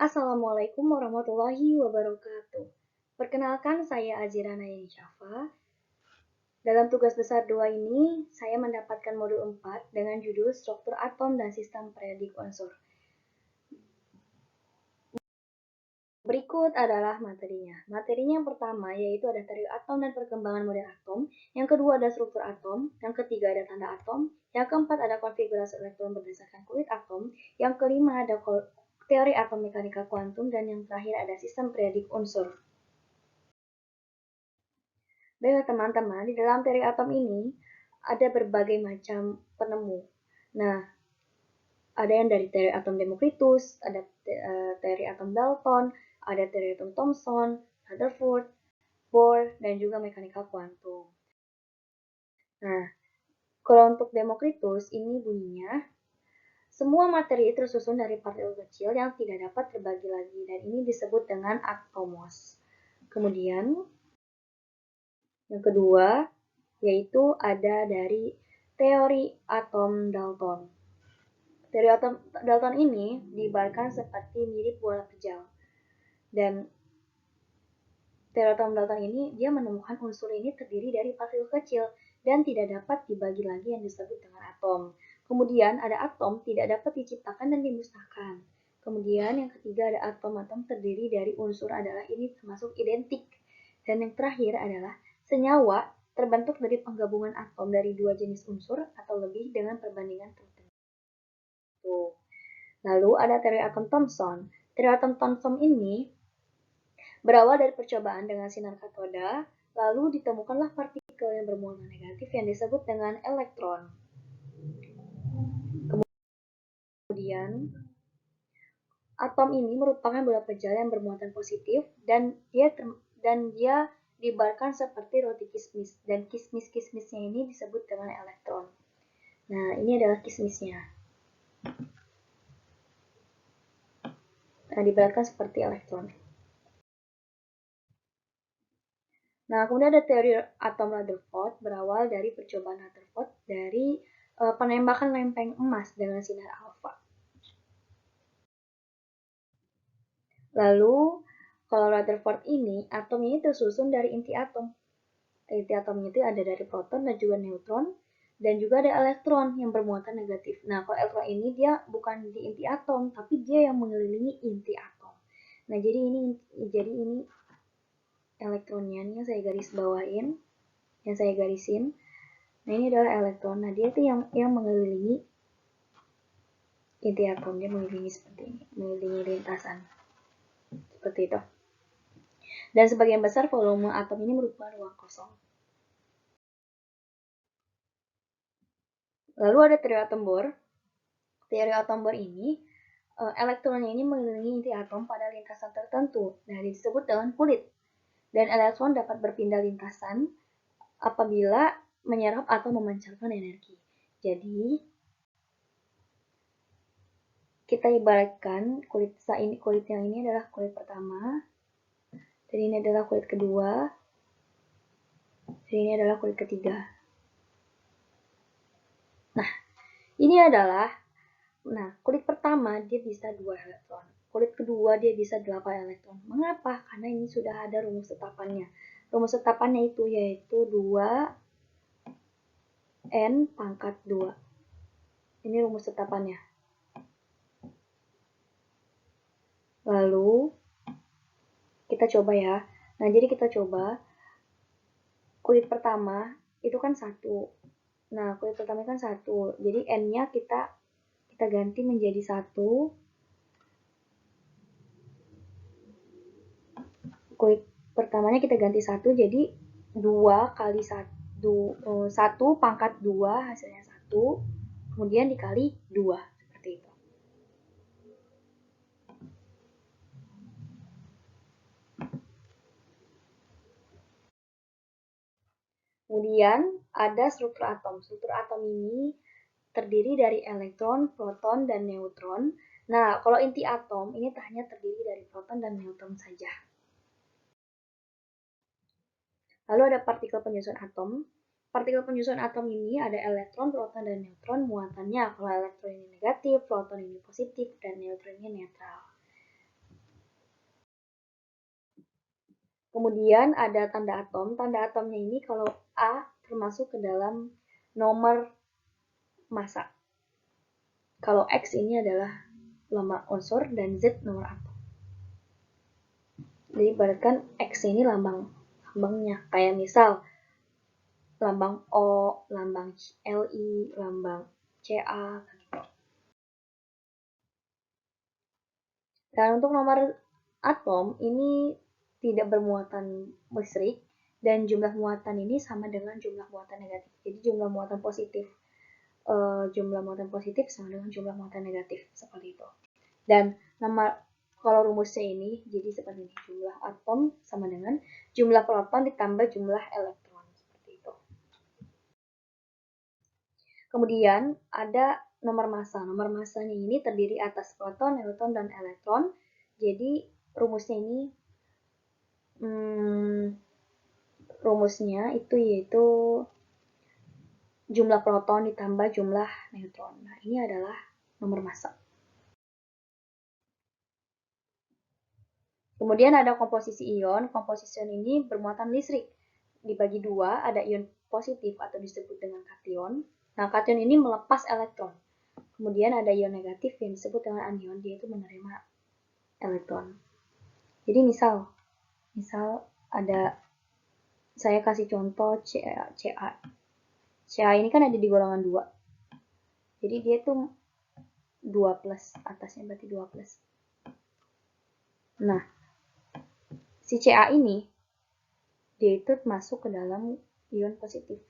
Assalamualaikum warahmatullahi wabarakatuh. Perkenalkan, saya Azira Nayani Syafa. Dalam tugas besar 2 ini, saya mendapatkan modul 4 dengan judul Struktur Atom dan Sistem Periodik Unsur. Berikut adalah materinya. Materinya yang pertama yaitu ada teori atom dan perkembangan model atom. Yang kedua ada struktur atom. Yang ketiga ada tanda atom. Yang keempat ada konfigurasi elektron berdasarkan kulit atom. Yang kelima ada teori atom mekanika kuantum. Dan yang terakhir ada sistem periodik unsur. Baiklah teman-teman, di dalam teori atom ini ada berbagai macam penemu. Nah, ada yang dari teori atom Democritus, ada teori atom Dalton, ada teori atom Thomson, Rutherford, Bohr, dan juga mekanika kuantum. Nah, kalau untuk Democritus ini bunyinya, semua materi tersusun dari partikel kecil yang tidak dapat terbagi lagi, dan ini disebut dengan atomos. Kemudian, yang kedua, yaitu ada dari teori atom Dalton. Teori atom Dalton ini diibaratkan seperti mirip bola kejang. Dan teori atom Dalton ini dia menemukan unsur ini terdiri dari partikel kecil dan tidak dapat dibagi lagi yang disebut dengan atom. Kemudian ada atom tidak dapat diciptakan dan dimusnahkan. Kemudian yang ketiga ada atom-atom terdiri dari unsur adalah ini termasuk identik. Dan yang terakhir adalah senyawa terbentuk dari penggabungan atom dari dua jenis unsur atau lebih dengan perbandingan tertentu. Lalu ada teori atom Thomson. Teori atom Thomson ini berawal dari percobaan dengan sinar katoda, lalu ditemukanlah partikel yang bermuatan negatif yang disebut dengan elektron. Kemudian, atom ini merupakan bola pejal yang bermuatan positif dan dia diibaratkan seperti roti kismis, dan kismis-kismisnya ini disebut dengan elektron. Nah, ini adalah kismisnya. Nah, diibaratkan seperti elektron. Nah, kemudian ada teori atom Rutherford berawal dari percobaan Rutherford dari penembakan lempeng emas dengan sinar alfa. Lalu, kalau Rutherford ini, atom ini tersusun dari inti atom. Inti atomnya itu ada dari proton dan juga neutron, dan juga ada elektron yang bermuatan negatif. Nah, kalau elektron ini dia bukan di inti atom, tapi dia yang mengelilingi inti atom. Nah, jadi ini elektronnya ini yang saya garis bawain, yang saya garisin. Nah, ini adalah elektron. Nah, dia itu yang mengelilingi inti atom, dia mengelilingi seperti ini, mengelilingi lintasan. Seperti itu. Dan sebagian besar volume atom ini merupakan ruang kosong. Lalu ada teori atom Bohr. Teori atom Bohr ini, elektronnya ini mengelilingi inti atom pada lintasan tertentu. Nah, disebut dengan kulit. Dan elektron dapat berpindah lintasan apabila menyerap atau memancarkan energi. Jadi, kita ibaratkan kulit yang ini adalah kulit pertama, dan ini adalah kulit kedua, dan ini adalah kulit ketiga. Nah, ini adalah, kulit pertama dia bisa 2 elektron, kulit kedua dia bisa 8 elektron. Mengapa? Karena ini sudah ada rumus tetapannya. Rumus tetapannya itu yaitu 2N pangkat 2. Ini rumus tetapannya. Lalu, kita coba ya. Nah, jadi kita coba kulit pertama itu kan 1. Nah, kulit pertama kan 1. Jadi N-nya kita ganti menjadi 1. Kulit pertamanya kita ganti 1, jadi 2 kali 1 pangkat 2 hasilnya 1. Kemudian dikali 2. Seperti itu. Kemudian ada struktur atom. Struktur atom ini terdiri dari elektron, proton, dan neutron. Nah, kalau inti atom ini hanya terdiri dari proton dan neutron saja. Lalu ada partikel penyusun atom. Partikel penyusun atom ini ada elektron, proton, dan neutron muatannya. Kalau elektron ini negatif, proton ini positif, dan neutron ini netral. Kemudian ada tanda atom. Tanda atomnya ini kalau A termasuk ke dalam nomor massa. Kalau X ini adalah lambang unsur dan Z nomor atom. Jadi ibaratkan X ini lambangnya. Kayak misal lambang O, lambang Li, lambang Ca, gitu. Dan untuk nomor atom ini tidak bermuatan listrik dan jumlah muatan ini sama dengan jumlah muatan negatif. Jadi jumlah muatan positif sama dengan jumlah muatan negatif seperti itu. Dan nama kalau rumusnya ini jadi seperti ini, jumlah atom sama dengan jumlah proton ditambah jumlah elektron seperti itu. Kemudian ada nomor massa. Nomor massanya ini terdiri atas proton, neutron, dan elektron. Jadi rumusnya ini itu yaitu jumlah proton ditambah jumlah neutron. Nah, ini adalah nomor massa. Kemudian ada komposisi ion. Komposisi ion ini bermuatan listrik. Dibagi dua, ada ion positif atau disebut dengan kation. Nah, kation ini melepas elektron. Kemudian ada ion negatif yang disebut dengan anion, dia itu menerima elektron. Jadi misal ada, saya kasih contoh Ca. Ca ini kan ada di golongan 2. Jadi dia tuh 2 plus, atasnya berarti 2 plus. Nah, si Ca ini dia itu masuk ke dalam ion positif.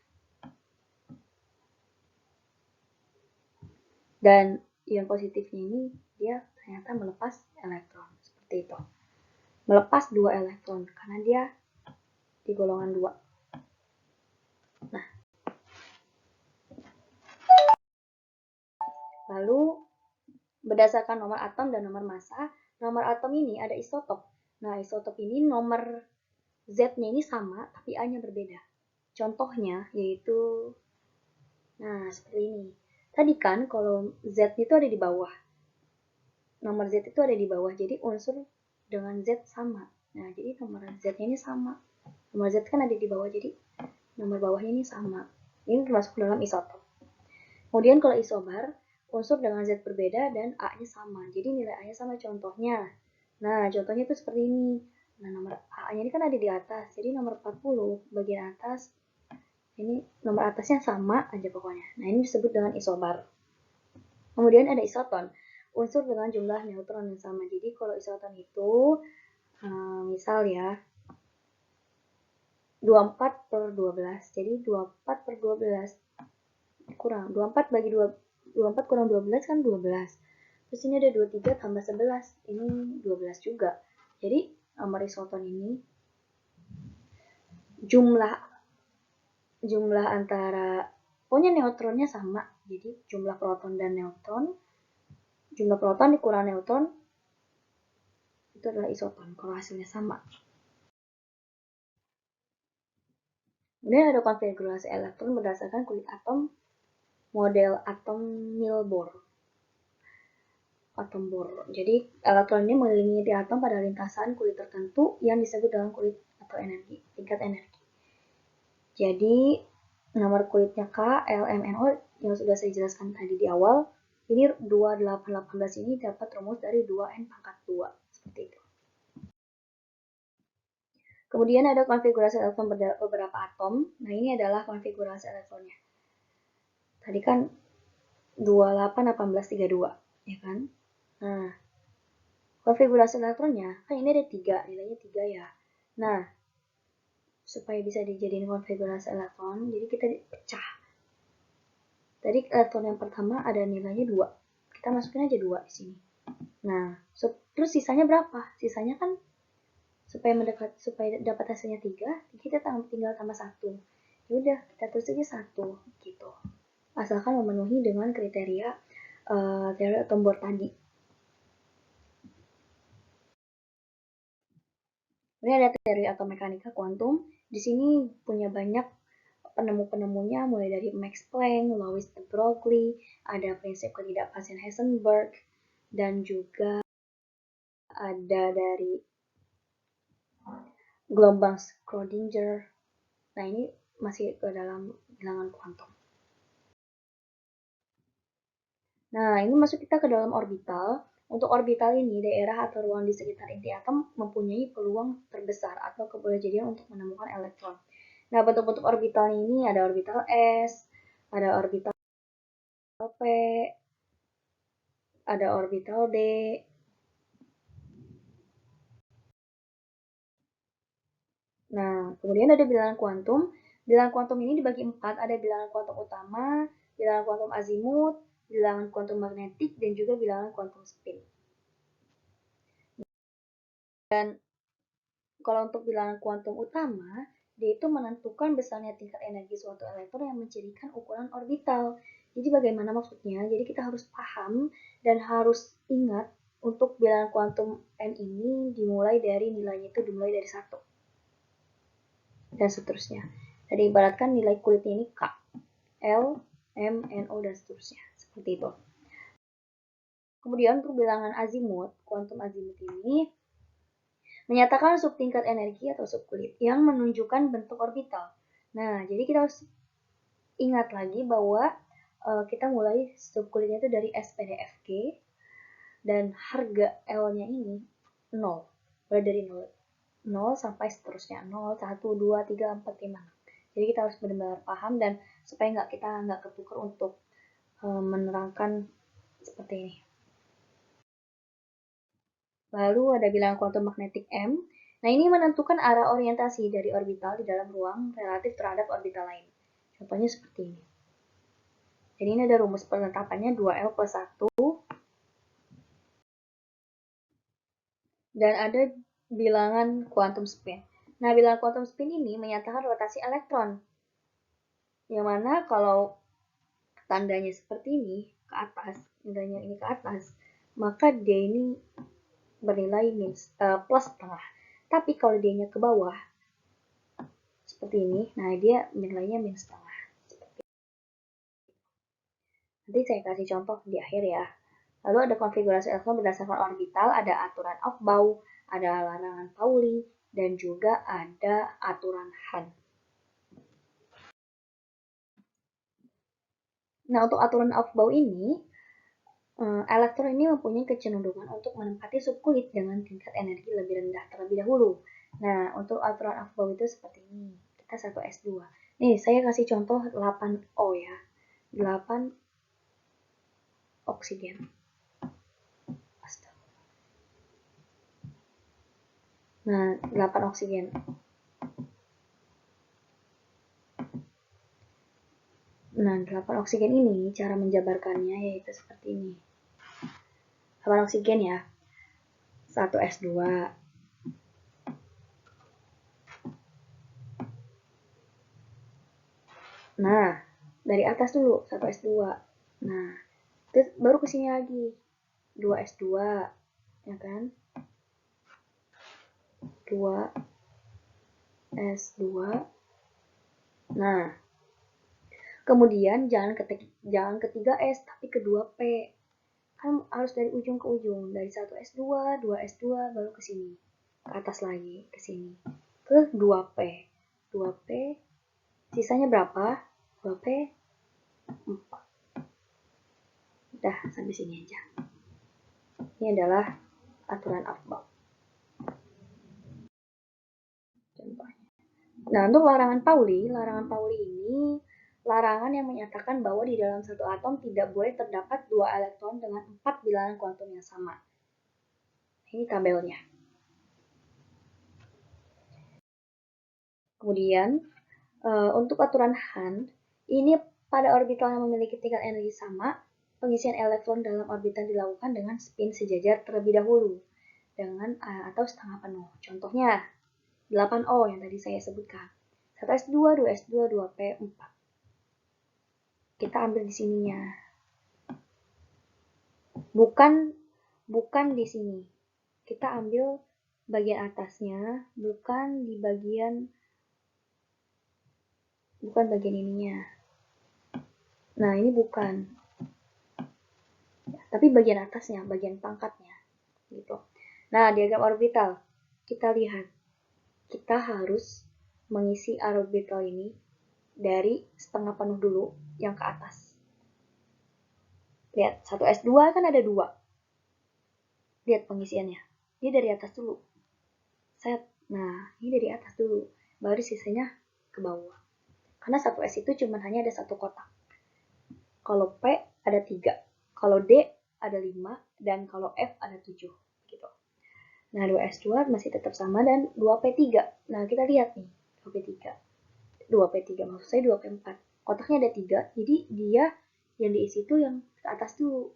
Dan ion positifnya ini dia ternyata melepas elektron seperti itu. Melepas 2 elektron karena dia di golongan 2. Nah, lalu berdasarkan nomor atom dan nomor massa, nomor atom ini ada isotop. Nah, isotop ini nomor Z-nya ini sama, tapi A-nya berbeda. Contohnya yaitu, nah seperti ini. Tadi kan kalau Z itu ada di bawah. Nomor Z itu ada di bawah, jadi unsur dengan Z sama. Nah, jadi nomor Z-nya ini sama. Nomor Z kan ada di bawah, jadi nomor bawahnya ini sama. Ini termasuk dalam isotop. Kemudian kalau isobar, unsur dengan Z berbeda dan A-nya sama. Jadi nilai A-nya sama contohnya. Nah, contohnya itu seperti ini. Nah, nomor A-nya ini kan ada di atas. Jadi nomor 40 bagian atas. Ini nomor atasnya sama aja pokoknya. Nah, ini disebut dengan isobar. Kemudian ada isoton. Unsur dengan jumlah neutron yang sama. Jadi kalau isoton itu, misal ya, 24 per 12. Jadi 24 per 12 kurang. 24 bagi 24 kurang 12 kan 12. Terus ini ada 23 tambah 11. Ini 12 juga. Jadi nomor isoton ini jumlah antara pokoknya neutronnya sama. Jadi jumlah proton dan neutron, jumlah proton dikurang neutron itu adalah isoton kalau hasilnya sama. Kemudian ada konfigurasi elektron berdasarkan kulit atom, model atom Milbohr. Atom Bohr. Jadi elektron ini mengelilingi atom pada lintasan kulit tertentu yang disebut dengan kulit atau energi, tingkat energi. Jadi nomor kulitnya K, L, M, N, O yang sudah saya jelaskan tadi di awal. Ini 2818 ini dapat rumus dari 2N pangkat 2 seperti itu. Kemudian ada konfigurasi elektron beberapa atom. Nah, ini adalah konfigurasi elektronnya. Tadi kan 281832, ya kan? Nah, konfigurasi elektronnya, kan ini ada 3, nilainya 3 ya. Nah, supaya bisa dijadiin konfigurasi elektron, jadi kita pecah. Tadi elektron yang pertama ada nilainya 2. Kita masukin aja 2 di sini. Nah, terus sisanya berapa? Sisanya kan supaya dapat hasilnya 3, kita tinggal tambah 1. Ya udah, kita tulis aja 1 gitu. Asalkan memenuhi dengan kriteria teori atom Bohr tadi. Ini ada teori atom mekanika kuantum. Di sini punya banyak penemu-penemunya, mulai dari Max Planck, Louis de Broglie, ada prinsip ketidakpastian Heisenberg, dan juga ada dari gelombang Schrödinger. Nah, ini masih ke dalam bilangan kuantum. Nah, ini masuk kita ke dalam orbital. Untuk orbital ini, daerah atau ruang di sekitar inti atom mempunyai peluang terbesar atau kebolehjadian untuk menemukan elektron. Nah, bentuk-bentuk orbital ini ada orbital S, ada orbital P, ada orbital D. Nah, kemudian ada bilangan kuantum. Bilangan kuantum ini dibagi 4, ada bilangan kuantum utama, bilangan kuantum azimut, bilangan kuantum magnetik, dan juga bilangan kuantum spin. Dan kalau untuk bilangan kuantum utama, dia itu menentukan besarnya tingkat energi suatu elektron yang mencirikan ukuran orbital. Jadi bagaimana maksudnya? Jadi kita harus paham dan harus ingat untuk bilangan kuantum N ini dimulai dari nilainya itu dimulai dari 1. Dan seterusnya. Jadi ibaratkan nilai kulitnya ini K, L, M, NO, dan seterusnya. Seperti itu. Kemudian untuk bilangan azimut, kuantum azimut ini menyatakan subtingkat energi atau subkulit yang menunjukkan bentuk orbital. Nah, jadi kita harus ingat lagi bahwa kita mulai subkulitnya itu dari SPDFG dan harga L-nya ini 0. Mulai dari 0 sampai seterusnya. 0, 1, 2, 3, 4, 5. Jadi kita harus benar-benar paham dan supaya kita nggak ketukar untuk menerangkan seperti ini. Lalu ada bilangan kuantum magnetik M. Nah, ini menentukan arah orientasi dari orbital di dalam ruang relatif terhadap orbital lain. Contohnya seperti ini. Jadi ini ada rumus penetapannya 2L plus 1. Dan ada bilangan kuantum spin. Nah, bilangan kuantum spin ini menyatakan rotasi elektron. Yang mana kalau tandanya seperti ini, ke atas, nilainya ini ke atas, maka dia ini bernilai plus setengah. Tapi kalau dia-nya ke bawah, seperti ini, nah dia nilainya minus setengah. Nanti saya kasih contoh di akhir ya. Lalu ada konfigurasi elektron berdasarkan orbital, ada aturan Aufbau, ada larangan Pauli, dan juga ada aturan Hahn. Nah, untuk aturan Aufbau ini, elektron ini mempunyai kecenderungan untuk menempati subkulit dengan tingkat energi lebih rendah terlebih dahulu. Nah, untuk aturan Aufbau itu seperti ini. Kita 1s2. Nih, saya kasih contoh 8O ya. 8 oksigen. Nah, 8 oksigen. Nah, 8 oksigen ini cara menjabarkannya yaitu seperti ini. 8 oksigen ya. 1s2. Nah, dari atas dulu 1s2. Nah, terus baru ke sini lagi 2s2, ya kan? 2s2. Nah, kemudian jangan ke 3s tapi ke 2p. Kan harus dari ujung ke ujung, dari 1s2, 2s2 baru ke sini. Ke atas lagi, ke sini. Ke 2p. 2p sisanya berapa? 2p 4. Udah, sampai sini aja. Ini adalah aturan Aufbau. Contohnya. Nah, untuk larangan Pauli ini larangan yang menyatakan bahwa di dalam satu atom tidak boleh terdapat 2 elektron dengan 4 bilangan kuantum yang sama. Ini tabelnya. Kemudian, untuk aturan Hahn, ini pada orbital yang memiliki tingkat energi sama, pengisian elektron dalam orbital dilakukan dengan spin sejajar terlebih dahulu dengan atau setengah penuh. Contohnya 8O yang tadi saya sebutkan. 1s2, 2s2, 2p, 4. Kita ambil di sininya. Bukan di sini. Kita ambil bagian atasnya, bukan bagian ininya. Nah, ini bukan. Tapi bagian atasnya, bagian pangkatnya. Gitu. Nah, diagram orbital. Kita lihat. kita harus mengisi orbital ini dari setengah penuh dulu yang ke atas. Lihat, 1s2 kan ada 2. Lihat pengisiannya. Ini dari atas dulu. Set. Nah, ini dari atas dulu. Baru sisanya ke bawah. Karena 1s itu cuma hanya ada 1 kotak. Kalau P ada 3. Kalau D ada 5. Dan kalau F ada 7. Gitu. Nah, 2s2 masih tetap sama dan 2p3. Nah, kita lihat nih. 2p3. 2p3 maksud saya 2p4. Kotaknya ada 3. Jadi dia yang diisi itu yang ke atas dulu.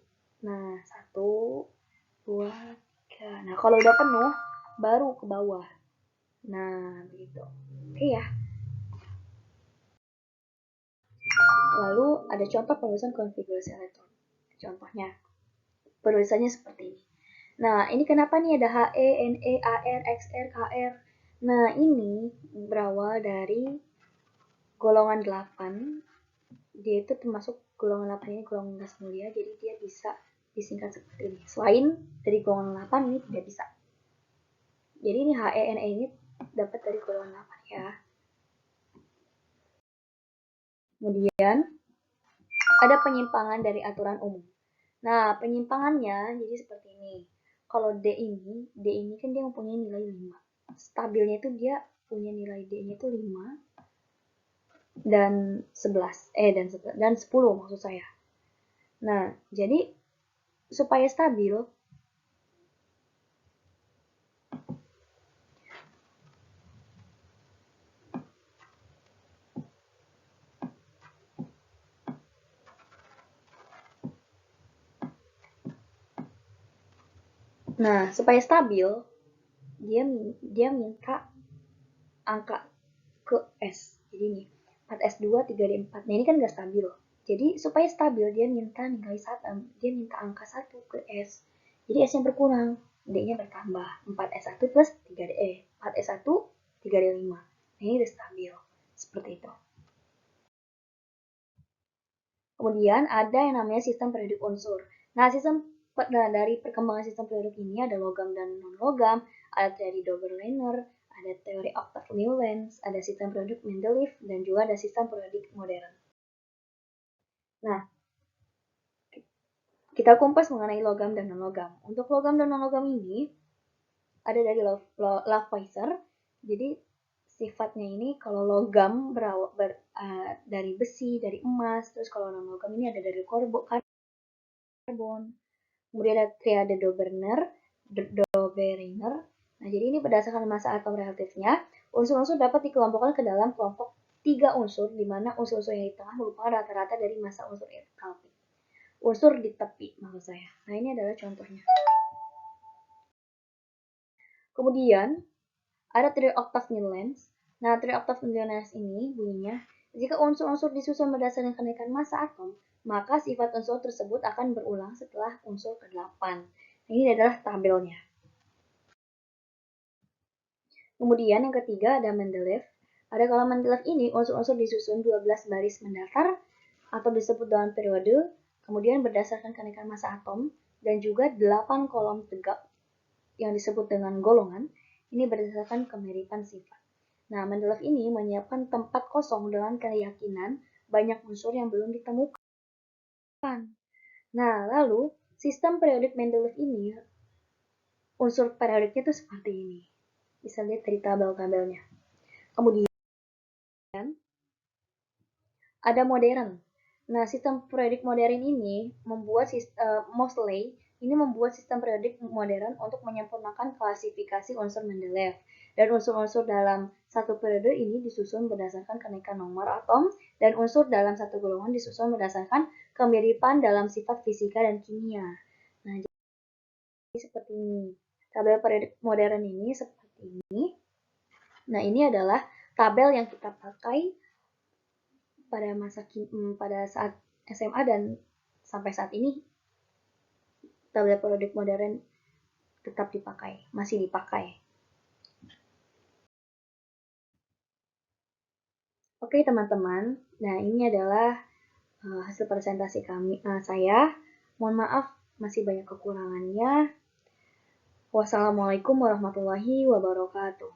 Nah, 1, 2, 3. Nah, kalau udah penuh, baru ke bawah. Nah, begitu. Oke ya. Lalu ada contoh penulisan konfigurasi elektron. Contohnya, penulisannya seperti ini. Nah, ini kenapa nih ada HE, NE, AR, XR, KR? Nah, ini berawal dari golongan 8. Dia itu termasuk golongan 8 ini golongan gas mulia, jadi dia bisa disingkat seperti ini. Selain dari golongan 8 ini tidak bisa. Jadi ini HENE ini dapat dari golongan 8 ya. Kemudian ada penyimpangan dari aturan umum. Nah, penyimpangannya jadi seperti ini. Kalau D ini kan dia mempunyai nilai 5. Stabilnya itu dia punya nilai D-nya itu 5 dan 11. Dan 10 maksud saya. Nah, jadi supaya stabil, dia minta angka ke S. Jadi ini 4S2, 3D4. Nah, ini kan nggak stabil. Jadi supaya stabil dia minta angka 1 ke S. Jadi S-nya berkurang, D-nya bertambah. 4S1 plus 3D 4S1, 3D5. Nah, ini udah stabil. Seperti itu. Kemudian ada yang namanya sistem periodik unsur. Nah, dari perkembangan sistem periodik ini ada logam dan non-logam, ada teori Dober-Lehner, ada teori Octave Newlands, ada sistem periodik Mendeleev, dan juga ada sistem periodik modern. Nah, kita kumpas mengenai logam dan non-logam. Untuk logam dan non-logam ini ada dari Lavoisier. Jadi sifatnya ini kalau logam dari besi, dari emas, terus kalau non-logam ini ada dari karbon. Kemudian ada triade Dobereiner. Nah, jadi ini berdasarkan massa atom relatifnya, unsur-unsur dapat dikelompokkan ke dalam kelompok 3 unsur, di mana unsur-unsur yang di tengah merupakan rata-rata dari massa unsur entalpi. Unsur di tepi, maksud saya. Nah, ini adalah contohnya. Kemudian, ada teori Octave Newlands. Nah, teori Octave Newlands ini bunyinya, jika unsur-unsur disusun berdasarkan kenaikan massa atom, maka sifat unsur tersebut akan berulang setelah unsur ke-8. Ini adalah tabelnya. Kemudian yang ketiga ada Mendeleev. Ada kalau Mendeleev ini unsur-unsur disusun 12 baris mendatar atau disebut dalam periode, kemudian berdasarkan kenaikan massa atom, dan juga 8 kolom tegak yang disebut dengan golongan, ini berdasarkan kemiripan sifat. Nah, Mendeleev ini menyiapkan tempat kosong dengan keyakinan banyak unsur yang belum ditemukan. Nah, lalu sistem periodik Mendeleev ini, unsur periodiknya itu seperti ini. Bisa lihat dari tabel-tabelnya. Kemudian ada modern. Nah, sistem periodik modern ini Moseley ini membuat sistem periodik modern untuk menyempurnakan klasifikasi unsur Mendeleev. Dan unsur-unsur dalam satu periode ini disusun berdasarkan kenaikan nomor atom, dan unsur dalam satu golongan disusun berdasarkan kemiripan dalam sifat fisika dan kimia. Nah, jadi seperti ini. Tabel periodik modern ini seperti ini. Nah, ini adalah tabel yang kita pakai pada saat SMA dan sampai saat ini tabel periodik modern tetap masih dipakai. Oke teman-teman, nah ini adalah hasil presentasi saya. Mohon maaf masih banyak kekurangannya. Wassalamualaikum warahmatullahi wabarakatuh.